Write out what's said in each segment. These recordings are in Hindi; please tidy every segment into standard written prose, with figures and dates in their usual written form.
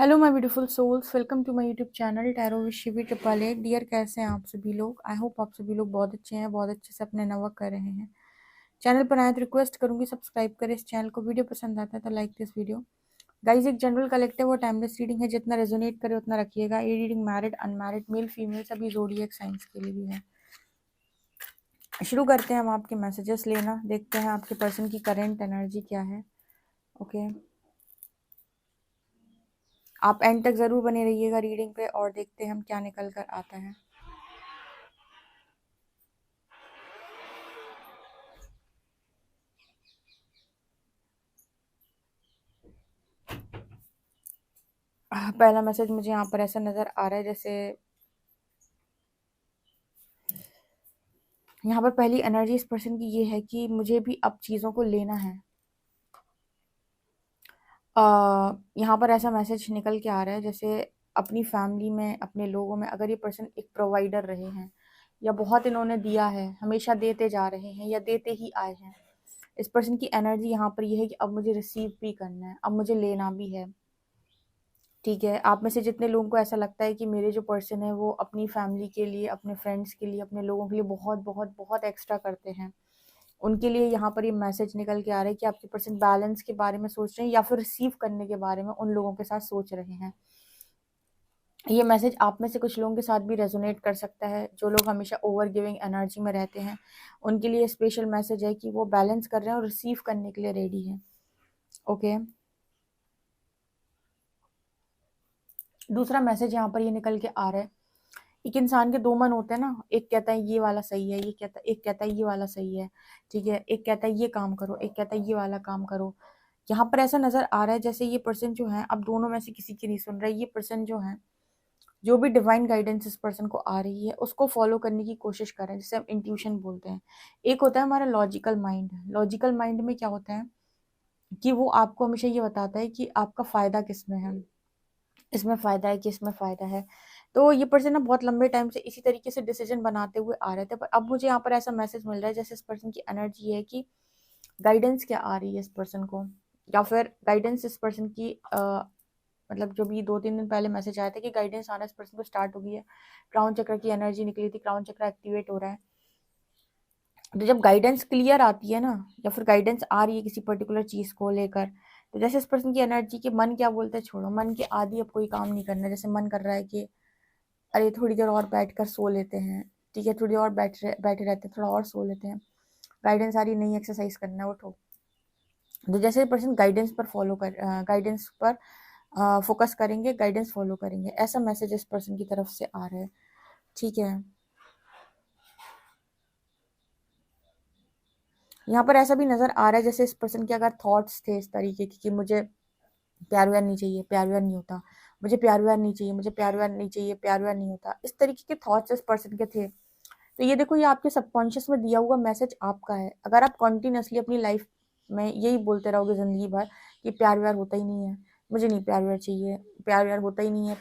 Hello my beautiful souls, welcome to my YouTube channel tarot with Shivi triple eight. Dear, कैसे हैं आप सभी लोग? आई होप आप सभी लोग बहुत अच्छे हैं, बहुत अच्छे से अपने नवा कर रहे हैं। चैनल पर आए तो रिक्वेस्ट करूंगी सब्सक्राइब करें इस चैनल को। वीडियो पसंद आता है तो लाइक दिस वीडियो। गाइज, एक जनरल कलेक्टिव और टाइमलेस रीडिंग है, जितना रेजोनेट करे उतना रखिएगा। ये reading married, unmarried, male female सभी ज़ोडिएक साइंस के लिए भी है। शुरू करते हैं हम आपके मैसेजेस लेना, देखते हैं आपके पर्सन की करेंट एनर्जी क्या है। ओके, आप एंड तक ज़रूर बने रहिएगा रीडिंग पे और देखते हैं हम क्या निकल कर आता है। पहला मैसेज मुझे यहाँ पर ऐसा नज़र आ रहा है, जैसे यहाँ पर पहली एनर्जी इस पर्सन की ये है कि मुझे भी अब चीज़ों को लेना है। यहाँ पर ऐसा मैसेज निकल के आ रहा है, जैसे अपनी फैमिली में, अपने लोगों में अगर ये पर्सन एक प्रोवाइडर रहे हैं या बहुत इन्होंने दिया है, हमेशा देते जा रहे हैं या देते ही आए हैं, इस पर्सन की एनर्जी यहाँ पर ये है कि अब मुझे रिसीव भी करना है, अब मुझे लेना भी है। ठीक है, आप में से जितने लोगों को ऐसा लगता है कि मेरे जो पर्सन है वो अपनी फैमिली के लिए, अपने फ्रेंड्स के लिए, अपने लोगों के लिए बहुत बहुत बहुत एक्स्ट्रा करते हैं, उनके लिए यहाँ पर ये मैसेज निकल के आ रहा है कि आपके पर्सन बैलेंस के बारे में सोच रहे हैं या फिर रिसीव करने के बारे में उन लोगों के साथ सोच रहे हैं। ये मैसेज आप में से कुछ लोगों के साथ भी रेजोनेट कर सकता है। जो लोग हमेशा ओवर गिविंग एनर्जी में रहते हैं उनके लिए स्पेशल मैसेज है कि वो बैलेंस कर रहे हैं और रिसीव करने के लिए रेडी है। ओके, दूसरा मैसेज यहाँ पर ये निकल के आ रहा है, एक इंसान के दो मन होते हैं ना, एक कहता है ये वाला सही है, एक कहता है ये वाला सही है। ठीक है, एक कहता है ये काम करो, एक कहता है ये वाला काम करो। यहाँ पर ऐसा नजर आ रहा है जैसे ये पर्सन जो है, अब दोनों में से किसी की नहीं सुन रहा है। ये पर्सन जो है, जो भी डिवाइन गाइडेंस इस पर्सन को आ रही है उसको फॉलो करने की कोशिश कर रहे हैं, जिसे हम इंट्यूशन बोलते हैं। एक होता है हमारा लॉजिकल माइंड। लॉजिकल माइंड में क्या होता है कि वो आपको हमेशा ये बताता है कि आपका फायदा किस में है, इसमें फ़ायदा है कि इसमें फ़ायदा है। तो ये पर्सन ना बहुत लंबे टाइम से इसी तरीके से डिसीजन बनाते हुए आ रहे थे, पर अब मुझे यहाँ पर ऐसा मैसेज मिल रहा है जैसे इस पर्सन की एनर्जी है कि गाइडेंस क्या आ रही है इस पर्सन को, या फिर गाइडेंस इस पर्सन की मतलब जो भी 2-3 दिन पहले मैसेज आया था कि गाइडेंस आना इस पर्सन को स्टार्ट हो गई है। क्राउन चक्र की एनर्जी निकली थी, क्राउन चक्र एक्टिवेट हो रहा है। तो जब गाइडेंस क्लियर आती है ना, या फिर गाइडेंस आ रही है किसी पर्टिकुलर चीज़ को लेकर, तो जैसे इस पर्सन की एनर्जी के मन क्या बोलते हैं, छोड़ो मन के आदि, अब कोई काम नहीं करना है। जैसे मन कर रहा है कि अरे थोड़ी देर और बैठकर सो लेते हैं, ठीक है, थोड़ी और बैठे रहते हैं, थोड़ा और सो लेते हैं। गाइडेंस आ रही, नहीं एक्सरसाइज करना है, उठो। तो जैसे पर्सन गाइडेंस पर फोकस करेंगे, गाइडेंस फॉलो करेंगे, ऐसा मैसेज इस पर्सन की तरफ से आ रहा है। ठीक है, यहाँ पर ऐसा भी नजर आ रहा है जैसे इस पर्सन के अगर थॉट्स थे इस तरीके की कि मुझे प्यार व्यार नहीं चाहिए, प्यार व्यार नहीं होता, मुझे प्यार व्यार नहीं चाहिए, मुझे प्यार व्यार नहीं चाहिए, प्यार व्यार नहीं होता, इस तरीके के थॉट्स इस पर्सन के थे। तो ये देखो, ये आपके सबकॉन्शियस में दिया हुआ मैसेज आपका है। अगर आप कॉन्टिन्यूसली अपनी लाइफ में यही बोलते रहोगे जिंदगी भर कि प्यार व्यार होता ही नहीं है, मुझे नहीं प्यार व्यार चाहिए, प्यार व्यार होता ही नहीं है,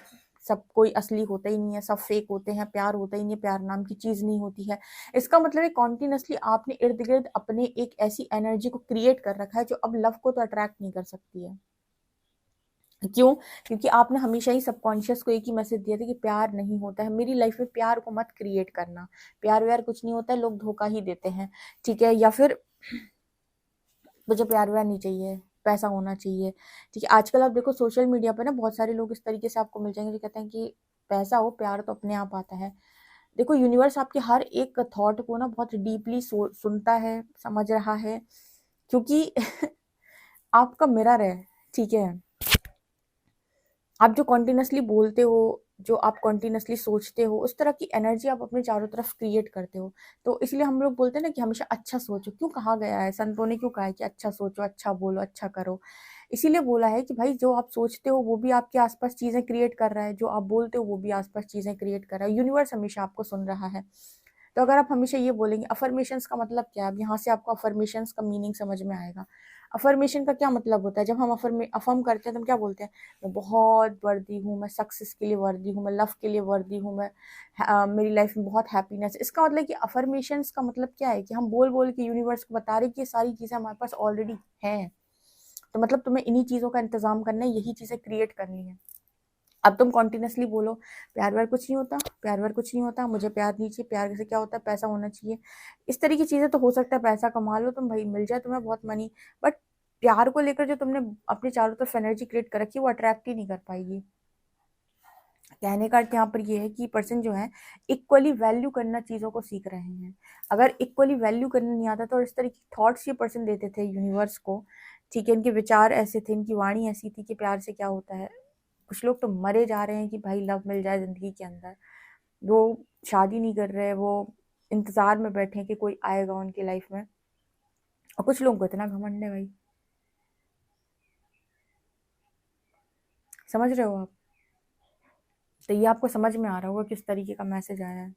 सब कोई असली होता ही नहीं है, सब फेक होते हैं, प्यार होता ही नहीं है, प्यार नाम की चीज नहीं होती है, इसका मतलब है कॉन्टिन्यूसली आपने इर्द गिर्द अपने एक ऐसी एनर्जी को क्रिएट कर रखा है जो अब लव को तो अट्रैक्ट नहीं कर सकती है। क्यों? क्योंकि आपने हमेशा ही सबकॉन्शियस को एक ही मैसेज दिया था कि प्यार नहीं होता है, मेरी लाइफ में प्यार को मत क्रिएट करना, प्यार व्यार कुछ नहीं होता है, लोग धोखा ही देते हैं। ठीक है, या फिर मुझे प्यार व्यार नहीं चाहिए, पैसा होना चाहिए। ठीक है, आजकल आप देखो सोशल मीडिया पर ना बहुत सारे लोग इस तरीके से आपको मिल जाएंगे जो कहते हैं कि पैसा हो, प्यार तो अपने आप आता है। देखो, यूनिवर्स आपके हर एक थॉट को ना बहुत डीपली सुनता है, समझ रहा है, क्योंकि आपका मिरर है। ठीक है, आप जो कॉन्टिन्यूसली बोलते हो, जो आप कॉन्टिन्यूसली सोचते हो, उस तरह की एनर्जी आप अपने चारों तरफ क्रिएट करते हो। तो इसलिए हम लोग बोलते हैं ना कि हमेशा अच्छा सोचो। क्यों कहा गया है, संतों ने क्यों कहा है कि अच्छा सोचो, अच्छा बोलो, अच्छा करो? इसीलिए बोला है कि भाई जो आप सोचते हो वो भी आपके आसपास चीजें क्रिएट कर रहा है, जो आप बोलते हो वो भी आसपास चीजें क्रिएट कर रहा है। यूनिवर्स हमेशा आपको सुन रहा है। तो अगर आप हमेशा ये बोलेंगे, अफर्मेशंस का मतलब क्या है, अब यहाँ से आपको अफर्मेशंस का मीनिंग समझ में आएगा। अफर्मेशन का क्या मतलब होता है, जब हम अफर्म करते हैं तो हम क्या बोलते हैं, मैं बहुत वर्दी हूँ, मैं सक्सेस के लिए वर्दी हूँ, मैं लव के लिए वर्दी हूँ, मैं मेरी लाइफ में बहुत हैप्पीनेस। इसका मतलब कि अफर्मेशंस का मतलब क्या है कि हम बोल बोल के यूनिवर्स को बता रहे कि ये सारी चीज़ें हमारे पास ऑलरेडी हैं। तो मतलब तुम्हें इन्हीं चीज़ों का इंतजाम करना है, यही चीज़ें क्रिएट करनी है। अब तुम कॉन्टिन्यूसली बोलो प्यार व्यार कुछ नहीं होता, प्यार व्यार कुछ नहीं होता, मुझे प्यार नहीं चाहिए, प्यार से क्या होता है, पैसा होना चाहिए, इस तरह की चीज़ें। तो हो सकता है पैसा कमा लो तुम, भाई मिल जाए तुम्हें बहुत मनी, बट प्यार को लेकर जो तुमने अपने चारों तरफ एनर्जी क्रिएट कर रखी है वो अट्रैक्ट ही नहीं कर पाएगी। कहने का अर्थ यहाँ पर ये है कि पर्सन जो है इक्वली वैल्यू करना चीज़ों को सीख रहे हैं। अगर इक्वली वैल्यू करना नहीं आता तो इस तरह की थॉट्स ये पर्सन देते थे यूनिवर्स को, ठीक है, इनके विचार ऐसे थे, इनकी वाणी ऐसी थी कि प्यार से क्या होता है। कुछ लोग तो मरे जा रहे हैं कि भाई लव मिल जाए जिंदगी के अंदर, वो शादी नहीं कर रहे, वो इंतजार में बैठे हैं कि कोई आएगा उनकी लाइफ में। और कुछ लोगों को इतना घमंड है भाई, समझ रहे हो आप? तो ये आपको समझ में आ रहा होगा किस तरीके का मैसेज आया है।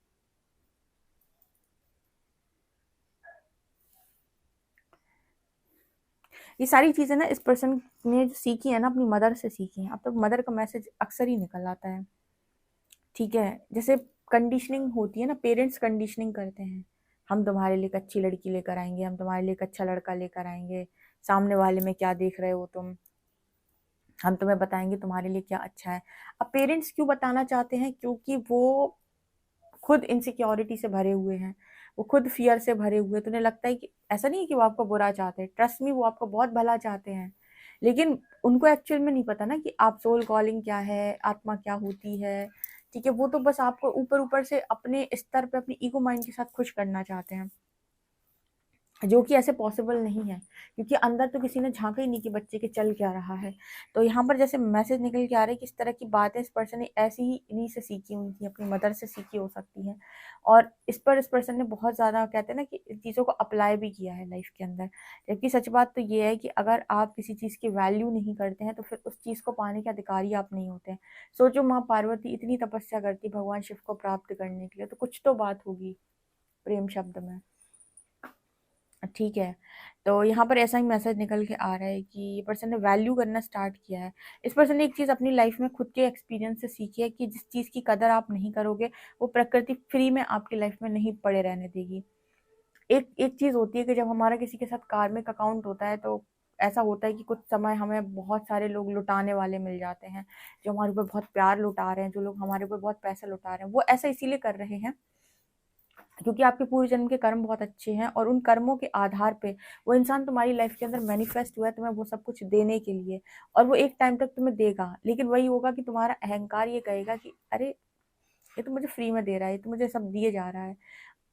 ये सारी चीजें ना इस पर्सन ने जो सीखी है ना अपनी मदर से सीखी है। अब तो मदर का मैसेज अक्सर ही निकल आता है, ठीक है। जैसे कंडीशनिंग होती है ना, पेरेंट्स कंडीशनिंग करते हैं, हम तुम्हारे लिए एक अच्छी लड़की लेकर आएंगे, हम तुम्हारे लिए एक अच्छा लड़का लेकर आएंगे, सामने वाले में क्या देख रहे हो तुम, हम तुम्हें बताएंगे तुम्हारे लिए क्या अच्छा है। अब पेरेंट्स क्यों बताना चाहते हैं? क्योंकि वो खुद इनसिक्योरिटी से भरे हुए हैं, वो खुद फियर से भरे हुए हैं। तो उन्हें लगता है कि ऐसा नहीं है कि वो आपको बुरा चाहते हैं, ट्रस्ट मी वो आपको बहुत भला चाहते हैं, लेकिन उनको एक्चुअल में नहीं पता ना कि आप सोल कॉलिंग क्या है, आत्मा क्या होती है, ठीक है। वो तो बस आपको ऊपर ऊपर से अपने स्तर पे अपनी ईगो माइंड के साथ खुश करना चाहते हैं, जो कि ऐसे पॉसिबल नहीं है, क्योंकि अंदर तो किसी ने झांका ही नहीं कि बच्चे के चल क्या रहा है। तो यहाँ पर जैसे मैसेज निकल के आ रहा है कि इस तरह की बातें इस पर्सन ने ऐसी ही इन्हीं से सीखी हुई थी, अपनी मदर से सीखी हो सकती है, और इस पर इस पर्सन ने बहुत ज़्यादा कहते हैं ना कि इस चीज़ों को अप्लाई भी किया है लाइफ के अंदर। जबकि सच बात तो ये है कि अगर आप किसी चीज़ की वैल्यू नहीं करते हैं तो फिर उस चीज़ को पाने के अधिकारी आप नहीं होते हैं। सोचो माँ पार्वती इतनी तपस्या करती भगवान शिव को प्राप्त करने के लिए, तो कुछ तो बात होगी प्रेम शब्द में, ठीक है। तो यहाँ पर ऐसा ही मैसेज निकल के आ रहा है कि ये पर्सन ने वैल्यू करना स्टार्ट किया है। इस पर्सन ने एक चीज़ अपनी लाइफ में खुद के एक्सपीरियंस से सीखी है कि जिस चीज़ की कदर आप नहीं करोगे वो प्रकृति फ्री में आपकी लाइफ में नहीं पड़े रहने देगी। एक एक चीज़ होती है कि जब हमारा किसी के साथ कार्मिक अकाउंट होता है तो ऐसा होता है कि कुछ समय हमें बहुत सारे लोग लुटाने वाले मिल जाते हैं, जो हमारे ऊपर बहुत प्यार लुटा रहे हैं, जो लोग हमारे ऊपर बहुत पैसा लुटा रहे हैं। वो ऐसा इसीलिए कर रहे हैं क्योंकि आपके पूर्व जन्म के कर्म बहुत अच्छे हैं, और उन कर्मों के आधार पे वो इंसान तुम्हारी लाइफ के अंदर मैनिफेस्ट हुआ है तुम्हें वो सब कुछ देने के लिए। और वो एक टाइम तक तुम्हें देगा, लेकिन वही होगा कि तुम्हारा अहंकार ये कहेगा कि अरे ये तो मुझे फ्री में दे रहा है, ये तो मुझे सब दिए जा रहा है।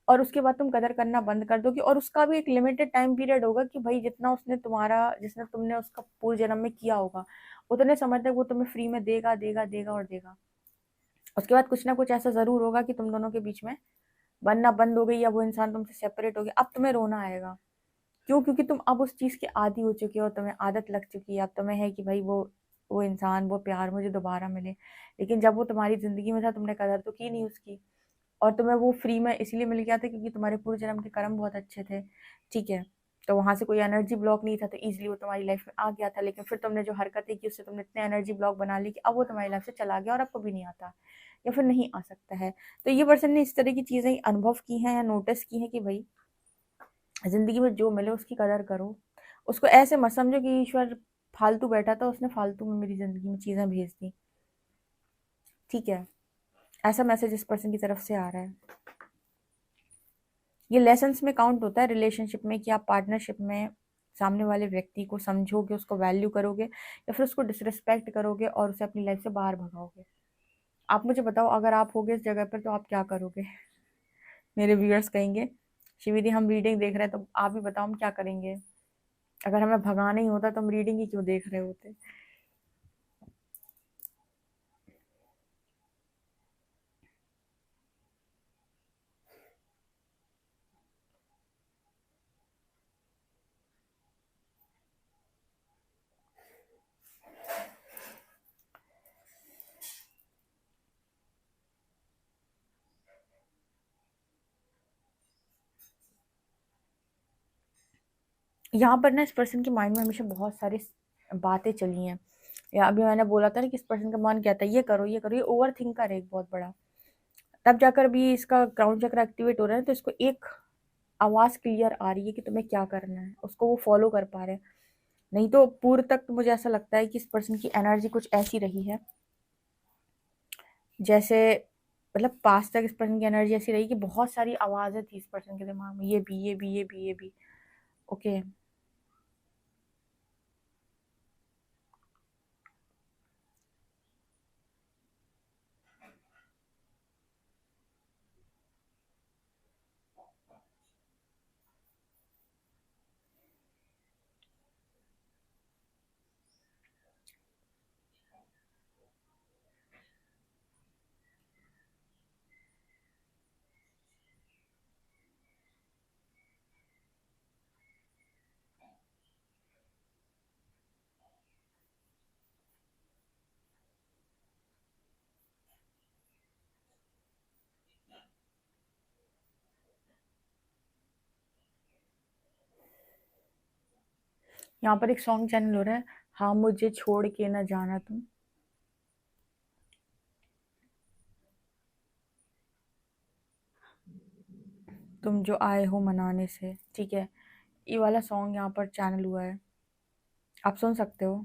और उसके बाद तुम कदर करना बंद कर दोगे, और उसका भी एक लिमिटेड टाइम पीरियड होगा कि भाई जितना उसने तुम्हारा जिसने तुमने उसका पूर्व जन्म में किया होगा उतने समय तक वो तुम्हें फ्री में देगा देगा देगा और देगा। उसके बाद कुछ ना कुछ ऐसा जरूर होगा कि तुम दोनों के बीच में बनना बंद हो गई, या वो इंसान तुमसे सेपरेट हो गया। अब तुम्हें रोना आएगा, क्यों? क्योंकि तुम अब उस चीज के आदी हो चुके हो, तुम्हें आदत लग चुकी है, अब तुम्हें है कि भाई वो इंसान वो प्यार मुझे दोबारा मिले। लेकिन जब वो तुम्हारी जिंदगी में था तुमने कदर तो की नहीं उसकी, और तुम्हें वो फ्री में इसलिए मिल गया था क्योंकि तुम्हारे पूर्व जन्म के कर्म बहुत अच्छे थे, ठीक है। तो वहां से कोई एनर्जी ब्लॉक नहीं था, तो इजीली वो तुम्हारी लाइफ में आ गया था। लेकिन फिर तुमने जो हरकतें की उससे तुमने इतने एनर्जी ब्लॉक बना ली कि अब वो तुम्हारी लाइफ से चला गया और अब कभी नहीं आता, या फिर नहीं आ सकता है। तो ये पर्सन ने इस तरह की चीजें अनुभव की हैं या नोटिस की हैं कि भाई जिंदगी में जो मिले उसकी कदर करो। उसको ऐसे मत समझो कि ईश्वर फालतू बैठा था, उसने फालतू में मेरी जिंदगी में चीजें भेज दी, ठीक है। ऐसा मैसेज इस पर्सन की तरफ से आ रहा है। ये लेसन्स में काउंट होता है रिलेशनशिप में, कि आप पार्टनरशिप में सामने वाले व्यक्ति को समझोगे, उसको वैल्यू करोगे, या फिर उसको डिसरिस्पेक्ट करोगे और उसे अपनी लाइफ से बाहर भगाओगे। आप मुझे बताओ अगर आप होगे इस जगह पर तो आप क्या करोगे? मेरे व्यूअर्स कहेंगे शिवी दी हम रीडिंग देख रहे हैं, तो आप ही बताओ हम क्या करेंगे? अगर हमें भगाना ही होता तो हम रीडिंग ही क्यों देख रहे होते? यहाँ पर ना इस पर्सन के माइंड में हमेशा बहुत सारी बातें चली हैं, या अभी मैंने बोला था ना कि इस पर्सन का मन कहता है ये करो ये करो, ये ओवर थिंकर है एक बहुत बड़ा। तब जाकर भी इसका क्राउन चक्र एक्टिवेट हो रहा है, तो इसको एक आवाज क्लियर आ रही है कि तुम्हें क्या करना है, उसको वो फॉलो कर पा रहे हैं। नहीं तो पूर्व तक तो मुझे ऐसा लगता है कि इस पर्सन की एनर्जी कुछ ऐसी रही है जैसे मतलब पास तक इस पर्सन की एनर्जी ऐसी रही कि बहुत सारी आवाज़ें थी इस पर्सन के दिमाग में, ये भी, ये भी, ये भी, ये भी। ओके। यहाँ पर एक सॉन्ग चैनल हो रहा है, हाँ मुझे छोड़ के ना जाना तुम जो आए हो मनाने से, ठीक है। ये वाला सॉन्ग यहाँ पर चैनल हुआ है, आप सुन सकते हो।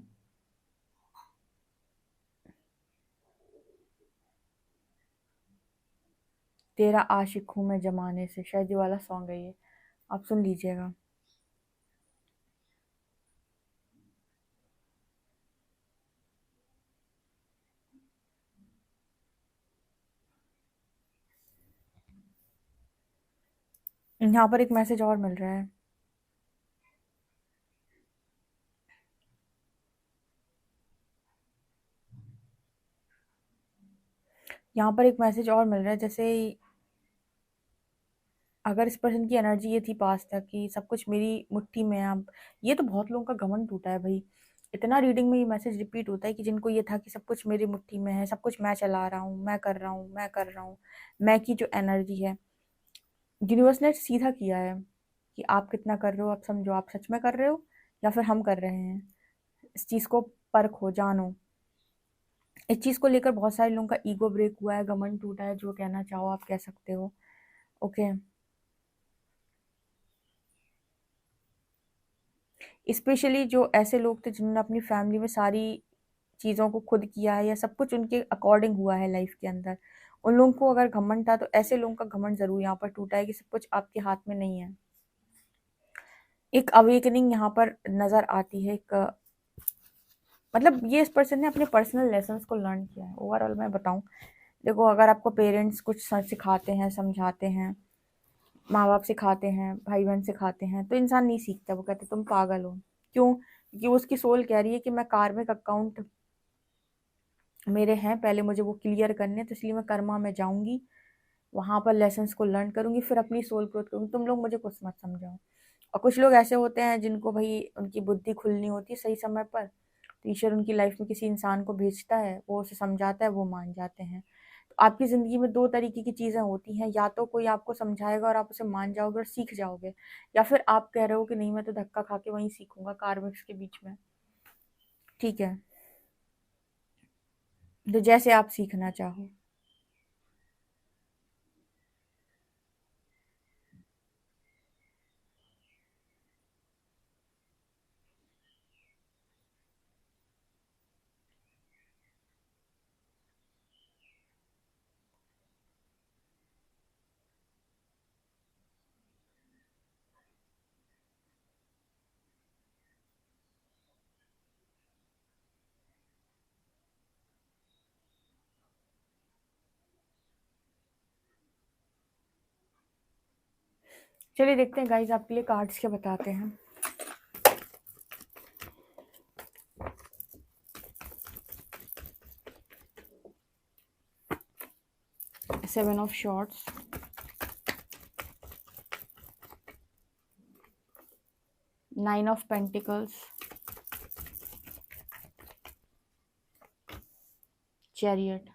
तेरा आशिक हूँ मैं जमाने से, शायद ये वाला सॉन्ग है ये, आप सुन लीजिएगा। यहाँ पर एक मैसेज और मिल रहा है। यहाँ पर एक मैसेज और मिल रहा है, जैसे अगर इस पर्सन की एनर्जी ये थी पास तक कि सब कुछ मेरी मुट्ठी में है अब, ये तो बहुत लोगों का घमंड टूटा है भाई। इतना रीडिंग में ये मैसेज रिपीट होता है कि जिनको ये था कि सब कुछ मेरी मुट्ठी में है, सब कुछ मैं चला रहा हूँ, मैं कर रहा हूँ, मैं कर रहा हूँ, मैं की जो एनर्जी है, यूनिवर्स ने सीधा किया है कि आप कितना कर रहे हो, आप समझो आप सच में कर रहे हो या फिर हम कर रहे हैं। इस चीज़ को परखो, जानो। इस चीज़ को लेकर बहुत सारे लोगों का ईगो ब्रेक हुआ है, घमंड टूटा है, जो कहना चाहो आप कह सकते हो। ओके। स्पेशली जो ऐसे लोग थे जिन्होंने अपनी फैमिली में सारी चीज़ों को खुद किया है या सब कुछ उनके अकॉर्डिंग हुआ है लाइफ के अंदर, उन लोगों को अगर घमंड था तो ऐसे लोगों का घमंड ज़रूर यहाँ पर टूटा है कि सब कुछ आपके हाथ में नहीं है। एक अवेकनिंग यहाँ पर नज़र आती है, एक मतलब ये इस पर्सन ने अपने पर्सनल लेसन्स को लर्न किया है। ओवरऑल मैं बताऊँ, देखो अगर आपको पेरेंट्स कुछ सिखाते हैं, समझाते हैं, माँ बाप सिखाते हैं, भाई बहन सिखाते हैं, तो इंसान नहीं सीखता, वो कहते तुम पागल हो। क्यों? क्योंकि उसकी सोल कह रही है कि मैं कार्मिक अकाउंट मेरे हैं, पहले मुझे वो क्लियर करने हैं, तो इसलिए मैं कर्मा में जाऊंगी, वहां पर लेसन्स को लर्न करूंगी, फिर अपनी सोल ग्रोथ करूंगी। तुम लोग मुझे कुछ मत समझाओ। और कुछ लोग ऐसे होते हैं जिनको भाई उनकी बुद्धि खुलनी होती है सही समय पर, तो ईश्वर उनकी लाइफ में किसी इंसान को भेजता है, वो उसे समझाता है, वो मान जाते हैं। तो आपकी ज़िंदगी में दो तरीके की चीज़ें होती हैं, या तो कोई आपको समझाएगा और आप उसे मान जाओगे और सीख जाओगे, या फिर आप कह रहे हो कि नहीं मैं तो धक्का खा के वहीं सीखूंगा कार्मिक्स के बीच में। ठीक है, तो जैसे आप सीखना चाहो। चलिए देखते हैं गाइज, आपके लिए कार्ड्स क्या बताते हैं। 7 of shorts, 9 of pentacles, chariot,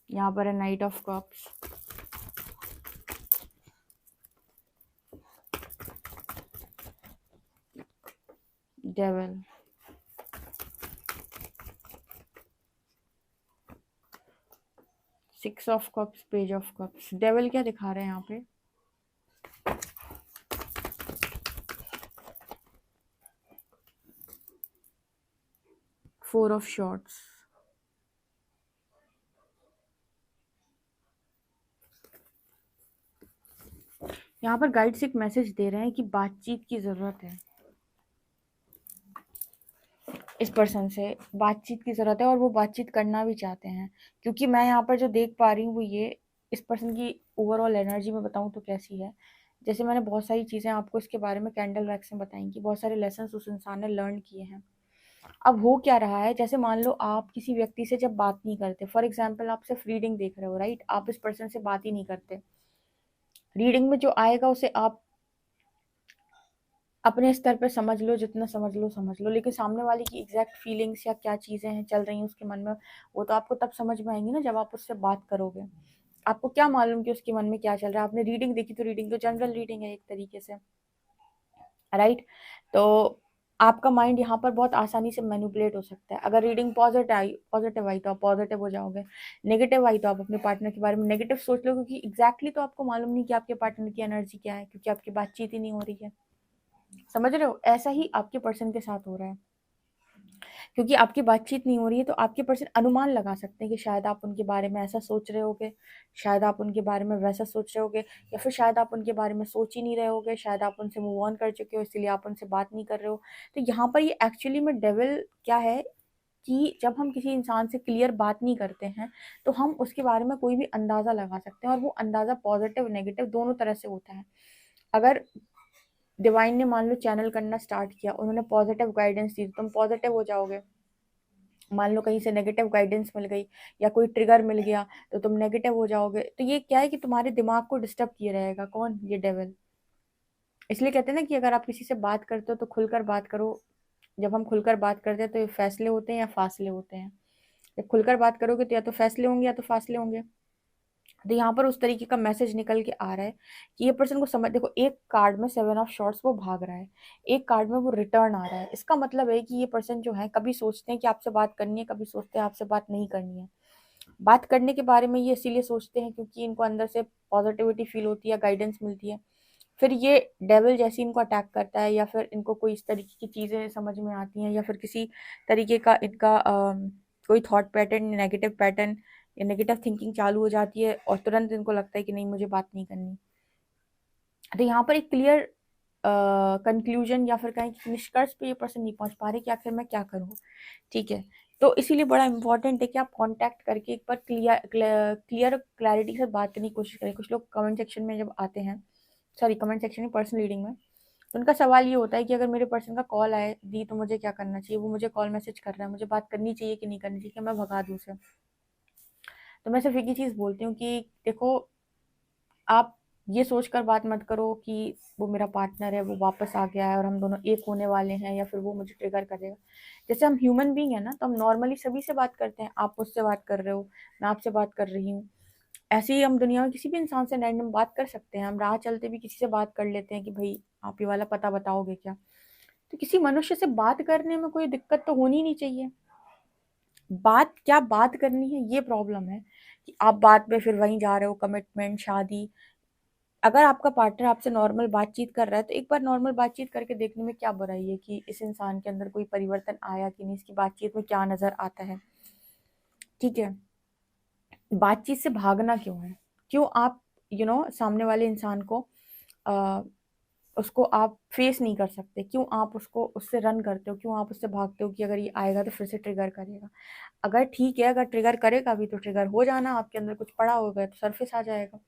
यहाँ पर है night of cups, devil, 6 of cups, page of cups. Devil क्या दिखा रहे हैं यहाँ पे? 4 ऑफ शॉर्ट्स। यहाँ पर गाइड्स एक मैसेज दे रहे हैं कि बातचीत की ज़रूरत है, इस पर्सन से बातचीत की ज़रूरत है और वो बातचीत करना भी चाहते हैं। क्योंकि मैं यहाँ पर जो देख पा रही हूँ वो ये, इस पर्सन की ओवरऑल एनर्जी में बताऊँ तो कैसी है। जैसे मैंने बहुत सारी चीज़ें आपको इसके बारे में कैंडल वैक्स में बताई कि बहुत सारे लेसन्स उस इंसान ने लर्न किए हैं। अब हो क्या रहा है, जैसे मान लो आप किसी व्यक्ति से जब बात नहीं करते, फॉर एग्जाम्पल आप सिर्फ रीडिंग देख रहे हो, राइट, आप इस पर्सन से बात ही नहीं करते, रीडिंग में जो आएगा उसे आप अपने स्तर पे समझ लो, जितना समझ लो, लेकिन सामने वाले की एग्जैक्ट फीलिंग्स या क्या चीज़ें हैं चल रही हैं उसके मन में, वो तो आपको तब समझ में आएंगी ना जब आप उससे बात करोगे। आपको क्या मालूम कि उसके मन में क्या चल रहा है, आपने रीडिंग देखी तो रीडिंग तो जनरल रीडिंग है एक तरीके से, राइट। तो आपका माइंड यहाँ पर बहुत आसानी से मैनिपुलेट हो सकता है। अगर रीडिंग पॉजिटिव आई तो आप पॉजिटिव हो जाओगे, नेगेटिव आई तो आप अपने पार्टनर के बारे में नेगेटिव सोच लो, क्योंकि एग्जैक्टली तो आपको मालूम नहीं कि आपके पार्टनर की एनर्जी क्या है, क्योंकि आपकी बातचीत ही नहीं हो रही है। समझ रहे हो, ऐसा ही आपके पर्सन के साथ हो रहा है। क्योंकि आपकी बातचीत नहीं हो रही है तो आपके पर्सन अनुमान लगा सकते हैं कि शायद आप उनके बारे में ऐसा सोच रहे होगे, शायद आप उनके बारे में वैसा सोच रहे होगे, या फिर शायद आप उनके बारे में सोच ही नहीं रहे होगे, शायद आप उनसे मूव ऑन कर चुके हो इसलिए आप उनसे बात नहीं कर रहे हो। तो यहाँ पर ये एक्चुअली में डेविल क्या है कि जब हम किसी इंसान से क्लियर बात नहीं करते हैं तो हम उसके बारे में कोई भी अंदाज़ा लगा सकते हैं, और वो अंदाज़ा पॉजिटिव नेगेटिव दोनों तरह से होता है। अगर डिवाइन ने मान लो चैनल करना स्टार्ट किया, उन्होंने पॉजिटिव गाइडेंस दी तो तुम पॉजिटिव हो जाओगे। मान लो कहीं से नेगेटिव गाइडेंस मिल गई या कोई ट्रिगर मिल गया तो तुम नेगेटिव हो जाओगे। तो ये क्या है कि तुम्हारे दिमाग को डिस्टर्ब किए रहेगा कौन, ये डेविल। इसलिए कहते हैं ना कि अगर आप किसी से बात करते हो तो खुलकर बात करो। जब हम खुलकर बात करते हैं तो ये फैसले होते हैं या फासले होते हैं। जब खुलकर बात करोगे तो या तो फैसले होंगे या तो फासले होंगे। तो यहाँ पर उस तरीके का मैसेज निकल के आ रहा है कि ये पर्सन को समझ, देखो एक कार्ड में 7 ऑफ शॉर्ट्स वो भाग रहा है, एक कार्ड में वो रिटर्न आ रहा है। इसका मतलब है कि ये पर्सन जो है कभी सोचते हैं कि आपसे बात करनी है, कभी सोचते हैं आपसे बात नहीं करनी है। बात करने के बारे में ये इसीलिए सोचते हैं क्योंकि इनको अंदर से पॉजिटिविटी फील होती है, गाइडेंस मिलती है। फिर ये डेविल जैसे इनको अटैक करता है या फिर इनको कोई इस तरीके की चीज़ें समझ में आती हैं या फिर किसी तरीके का इनका कोई थॉट पैटर्न, नेगेटिव पैटर्न या नेगेटिव थिंकिंग चालू हो जाती है और तुरंत इनको लगता है कि नहीं मुझे बात नहीं करनी। तो यहाँ पर एक क्लियर कंक्लूजन या फिर कहें कि निष्कर्ष पे ये पर्सन नहीं पहुंच पा रहे कि आखिर मैं क्या करूँ। ठीक है, तो इसीलिए बड़ा इंपॉर्टेंट है कि आप कांटेक्ट करके एक बार क्लियर क्लैरिटी से बात करने की कोशिश करें। कुछ लोग कमेंट सेक्शन में जब आते हैं, सॉरी कमेंट सेक्शन में, पर्सनल रीडिंग में, तो उनका सवाल ये होता है कि अगर मेरे पर्सन का कॉल आए दी तो मुझे क्या करना चाहिए, वो मुझे कॉल मैसेज कर रहा है, मुझे बात करनी चाहिए कि नहीं करनी चाहिए, कि मैं भगा दूँ उसे। तो मैं सिर्फ एक ही चीज़ बोलती हूँ कि देखो, आप ये सोचकर बात मत करो कि वो मेरा पार्टनर है, वो वापस आ गया है और हम दोनों एक होने वाले हैं, या फिर वो मुझे ट्रिगर करेगा। जैसे हम ह्यूमन बीइंग है ना, तो हम नॉर्मली सभी से बात करते हैं। आप मुझसे बात कर रहे हो, मैं आपसे बात कर रही हूँ। ऐसे ही हम दुनिया में किसी भी इंसान से रैंडम बात कर सकते हैं। हम राह चलते भी किसी से बात कर लेते हैं कि भाई आप ये वाला पता बताओगे क्या। तो किसी मनुष्य से बात करने में कोई दिक्कत तो होनी नहीं चाहिए। बात क्या बात करनी है, ये प्रॉब्लम है कि आप बात में फिर वहीं जा रहे हो, कमिटमेंट, शादी। अगर आपका पार्टनर आपसे नॉर्मल बातचीत कर रहा है तो एक बार नॉर्मल बातचीत करके देखने में क्या बुराई है कि इस इंसान के अंदर कोई परिवर्तन आया कि नहीं, इसकी बातचीत में क्या नज़र आता है। ठीक है, बातचीत से भागना क्यों है, क्यों आप सामने वाले इंसान को आ, उसको आप फेस नहीं कर सकते, क्यों आप उसको उससे रन करते हो, क्यों आप उससे भागते हो कि अगर ये आएगा तो फिर से ट्रिगर करेगा। अगर ठीक है, अगर ट्रिगर करेगा भी तो ट्रिगर हो जाना, आपके अंदर कुछ पड़ा होगा तो सरफेस आ जाएगा।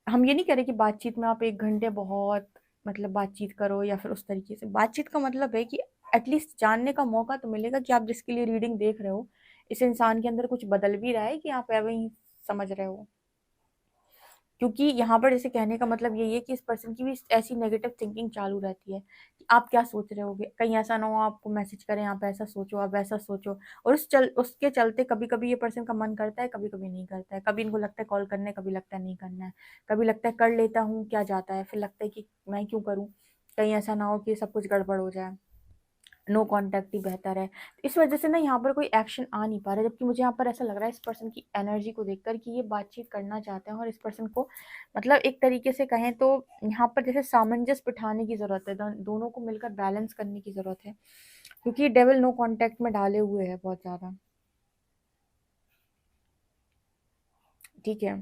हम ये नहीं कह रहे कि बातचीत में आप 1 घंटे बहुत मतलब बातचीत करो, या फिर उस तरीके से। बातचीत का मतलब है कि एटलीस्ट जानने का मौका तो मिलेगा कि आप जिसके लिए रीडिंग देख रहे हो, इस इंसान के अंदर कुछ बदल भी रहा है कि आप ऐसे ही समझ रहे हो। क्योंकि यहाँ पर जैसे कहने का मतलब यही है कि इस पर्सन की भी ऐसी नेगेटिव थिंकिंग चालू रहती है कि आप क्या सोच रहे होगे, कहीं ऐसा ना हो आपको मैसेज करें आप ऐसा सोचो, आप वैसा सोचो। और उसके चलते कभी कभी ये पर्सन का मन करता है, कभी कभी नहीं करता है। कभी इनको लगता है कॉल करने, कभी लगता है नहीं करना है, कभी लगता है कर लेता हूँ क्या जाता है, फिर लगता है कि मैं क्यों करूँ, कहीं ऐसा ना हो कि सब कुछ गड़बड़ हो जाए, नो कांटेक्ट ही बेहतर है। इस वजह से ना यहाँ पर कोई एक्शन आ नहीं पा रहा है। जबकि मुझे यहाँ पर ऐसा लग रहा है इस पर्सन की एनर्जी को देखकर कि ये बातचीत करना चाहते हैं, और इस पर्सन को मतलब एक तरीके से कहें तो यहाँ पर जैसे सामंजस्य बिठाने की ज़रूरत है, दोनों को मिलकर बैलेंस करने की ज़रूरत है। क्योंकि डेविल नो कांटेक्ट में डाले हुए है बहुत ज़्यादा। ठीक है।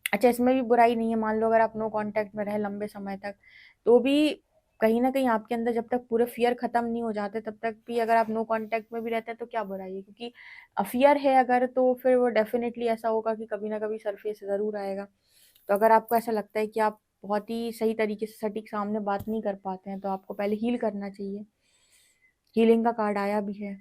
अच्छा, इसमें भी बुराई नहीं है, मान लो अगर आप नो कांटेक्ट में रहे लंबे समय तक, तो भी कहीं ना कहीं आपके अंदर जब तक पूरे फियर खत्म नहीं हो जाते तब तक भी अगर आप नो कांटेक्ट में भी रहते हैं तो क्या बुराई है, क्योंकि फियर है अगर, तो फिर वो डेफिनेटली ऐसा होगा कि कभी ना कभी सरफेस जरूर आएगा। तो अगर आपको ऐसा लगता है कि आप बहुत ही सही तरीके से सटीक सामने बात नहीं कर पाते हैं, तो आपको पहले हील करना चाहिए। हीलिंग का कार्ड आया भी है।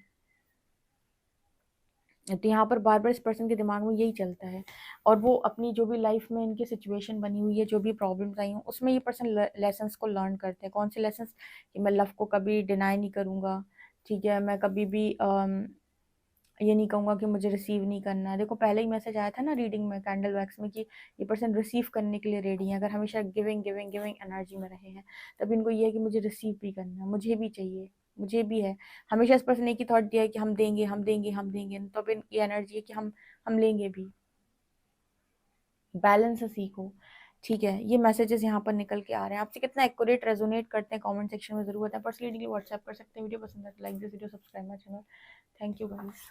तो यहाँ पर बार बार इस पर्सन के दिमाग में यही चलता है, और वो अपनी जो भी लाइफ में इनकी सिचुएशन बनी हुई है, जो भी प्रॉब्लम्स आई हूँ, उसमें ये पर्सन लेसन्स को लर्न करते हैं। कौन से लेसन्स? कि मैं लव को कभी डिनाई नहीं करूँगा। ठीक है, मैं कभी भी ये नहीं कहूँगा कि मुझे रिसीव नहीं करना है। देखो पहले ही मैसेज आया था ना रीडिंग में, कैंडल वैक्स में, कि ये पर्सन रिसीव करने के लिए रेडी है। अगर हमेशा गिविंग गिविंग गिविंग एनर्जी में रहे हैं, तब इनको ये है कि मुझे रिसीव भी करना है, मुझे भी चाहिए, मुझे भी है। हमेशा इस पर्सन ने एक ही थॉट दिया है कि हम देंगे हम देंगे हम देंगे, तो अब ये एनर्जी है कि हम लेंगे भी। बैलेंस सीखो। ठीक है, ये मैसेजेस यहाँ पर निकल के आ रहे हैं। आपसे कितना एक्यूरेट रेजोनेट करते हैं कमेंट सेक्शन में जरूर बताएं। पर्सनली व्हाट्सएप कर सकते हैं। वीडियो पसंद है तो like this video, subscribe my channel. Thank you guys.